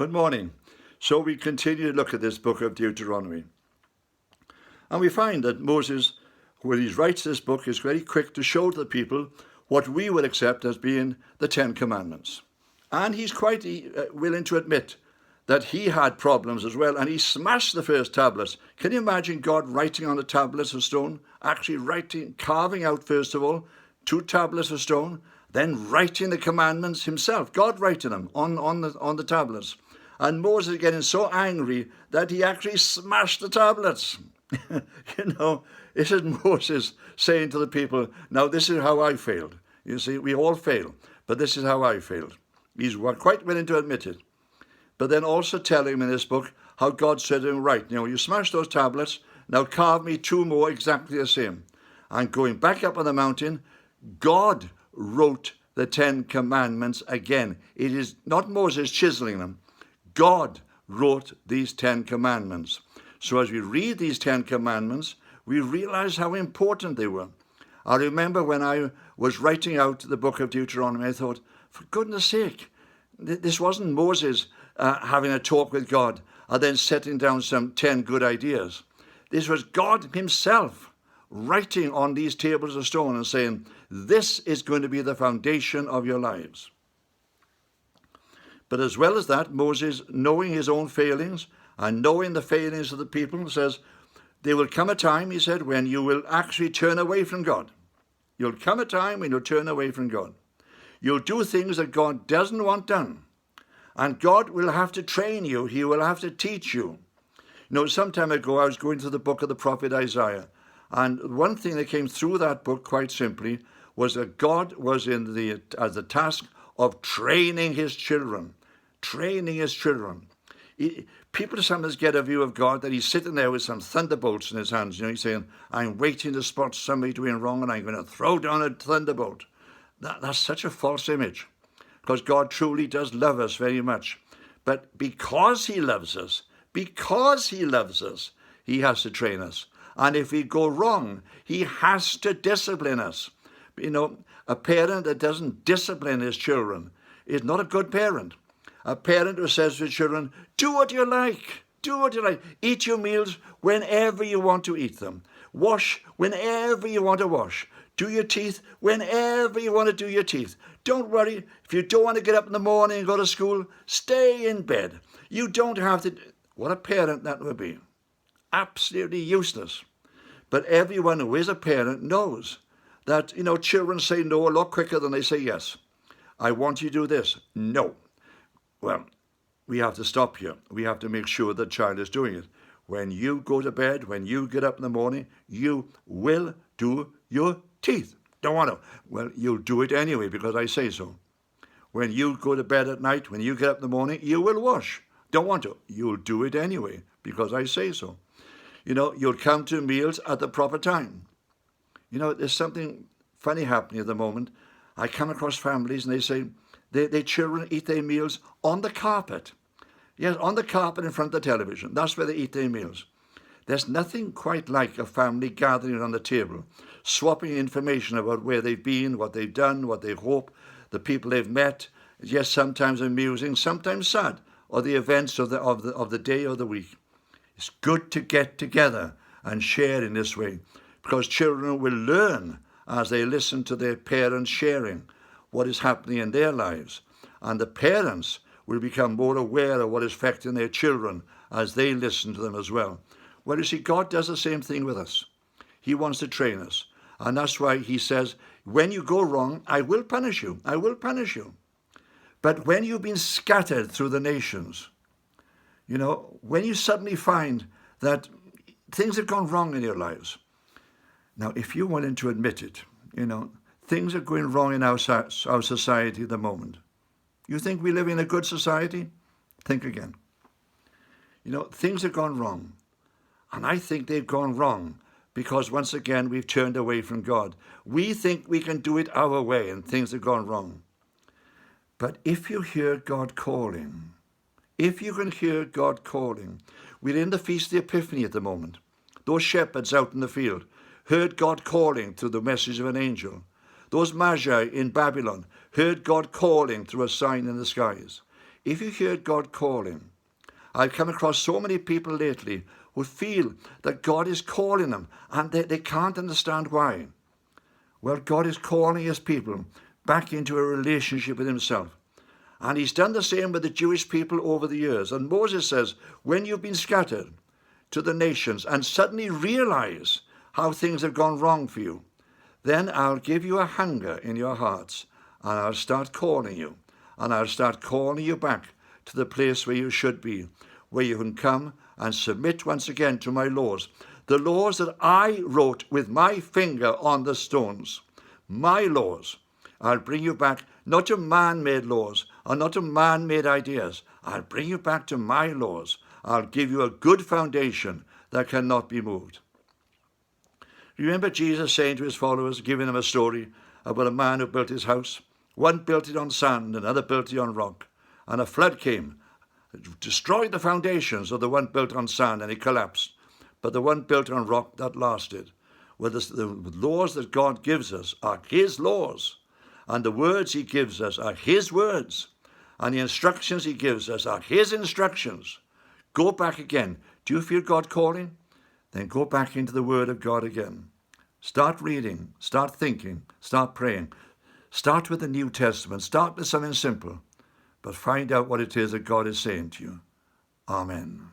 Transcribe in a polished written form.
Good morning. So we continue to look at this book of Deuteronomy. And we find that Moses, when he writes this book, is very quick to show to the people what we would accept as being the Ten Commandments. And he's quite willing to admit that he had problems as well, and he smashed the first tablets. Can you imagine God writing on the tablets of stone? Actually writing, carving out, first of all, 2 tablets of stone, then writing the commandments himself, God writing them on the tablets. And Moses getting so angry that he actually smashed the tablets. This is Moses saying to the people, now this is how I failed. You see, we all fail, but this is how I failed. He's quite willing to admit it. But then also telling him in this book how God said to him, right, you smashed those tablets, now carve me 2 more exactly the same. And going back up on the mountain, God wrote the 10 Commandments again. It is not Moses chiseling them. God wrote these 10 Commandments. So as we read these 10 Commandments, we realize how important they were. I remember when I was writing out the book of Deuteronomy, I thought, for goodness sake, this wasn't Moses having a talk with God and then setting down some 10 good ideas. This was God himself writing on these tables of stone and saying, this is going to be the foundation of your lives. But as well as that, Moses, knowing his own failings and knowing the failings of the people, says, there will come a time, he said, when you will actually turn away from God. You'll come a time when you'll turn away from God. You'll do things that God doesn't want done. And God will have to train you. He will have to teach you. Some time ago, I was going through the book of the prophet Isaiah. And one thing that came through that book quite simply was that God was as the task of training his children. Training his children. People sometimes get a view of God that he's sitting there with some thunderbolts in his hands. He's saying, I'm waiting to spot somebody doing wrong and I'm going to throw down a thunderbolt. That's such a false image, because God truly does love us very much. But because he loves us, he has to train us. And if we go wrong, he has to discipline us. A parent that doesn't discipline his children is not a good parent. A parent who says to children, do what you like. Do what you like. Eat your meals whenever you want to eat them. Wash whenever you want to wash. Do your teeth whenever you want to do your teeth. Don't worry. If you don't want to get up in the morning and go to school, stay in bed. You don't have to. What a parent that would be. Absolutely useless. But everyone who is a parent knows that, children say no a lot quicker than they say yes. I want you to do this. No. Well, we have to stop here. We have to make sure the child is doing it. When you go to bed, when you get up in the morning, you will do your teeth. Don't want to. Well, you'll do it anyway because I say so. When you go to bed at night, when you get up in the morning, you will wash. Don't want to. You'll do it anyway because I say so. You'll come to meals at the proper time. There's something funny happening at the moment. I come across families and they say their children eat their meals on the carpet. Yes, on the carpet in front of the television. That's where they eat their meals. There's nothing quite like a family gathering around the table, swapping information about where they've been, what they've done, what they hope, the people they've met. Yes, sometimes amusing, sometimes sad, or the events of the day or the week. It's good to get together and share in this way, because children will learn as they listen to their parents sharing what is happening in their lives. And the parents will become more aware of what is affecting their children as they listen to them as well. Well, you see, God does the same thing with us. He wants to train us. And that's why he says, when you go wrong, I will punish you. I will punish you. But when you've been scattered through the nations, when you suddenly find that things have gone wrong in your lives. Now, if you're willing to admit it, things are going wrong in our society at the moment. You think we live in a good society? Think again. Things have gone wrong. And I think they've gone wrong because once again, we've turned away from God. We think we can do it our way and things have gone wrong. But if you hear God calling, if you can hear God calling, we're in the Feast of the Epiphany at the moment. Those shepherds out in the field heard God calling through the message of an angel. Those magi in Babylon heard God calling through a sign in the skies. if you hear God calling, I've come across so many people lately who feel that God is calling them and they can't understand why. Well, God is calling his people back into a relationship with himself. And he's done the same with the Jewish people over the years. And Moses says, when you've been scattered to the nations and suddenly realize how things have gone wrong for you, then I'll give you a hunger in your hearts, and I'll start calling you, and I'll start calling you back to the place where you should be, where you can come and submit once again to my laws, the laws that I wrote with my finger on the stones, my laws. I'll bring you back not to man-made laws or not to man-made ideas. I'll bring you back to my laws. I'll give you a good foundation that cannot be moved. Remember Jesus saying to his followers, giving them a story about a man who built his house? One built it on sand, another built it on rock. And a flood came, destroyed the foundations of the one built on sand, and it collapsed. But the one built on rock, that lasted. Well, the laws that God gives us are his laws. And the words he gives us are his words. And the instructions he gives us are his instructions. Go back again. Do you feel God calling? Then go back into the word of God again. Start reading, start thinking, start praying. Start with the New Testament. Start with something simple. But find out what it is that God is saying to you. Amen.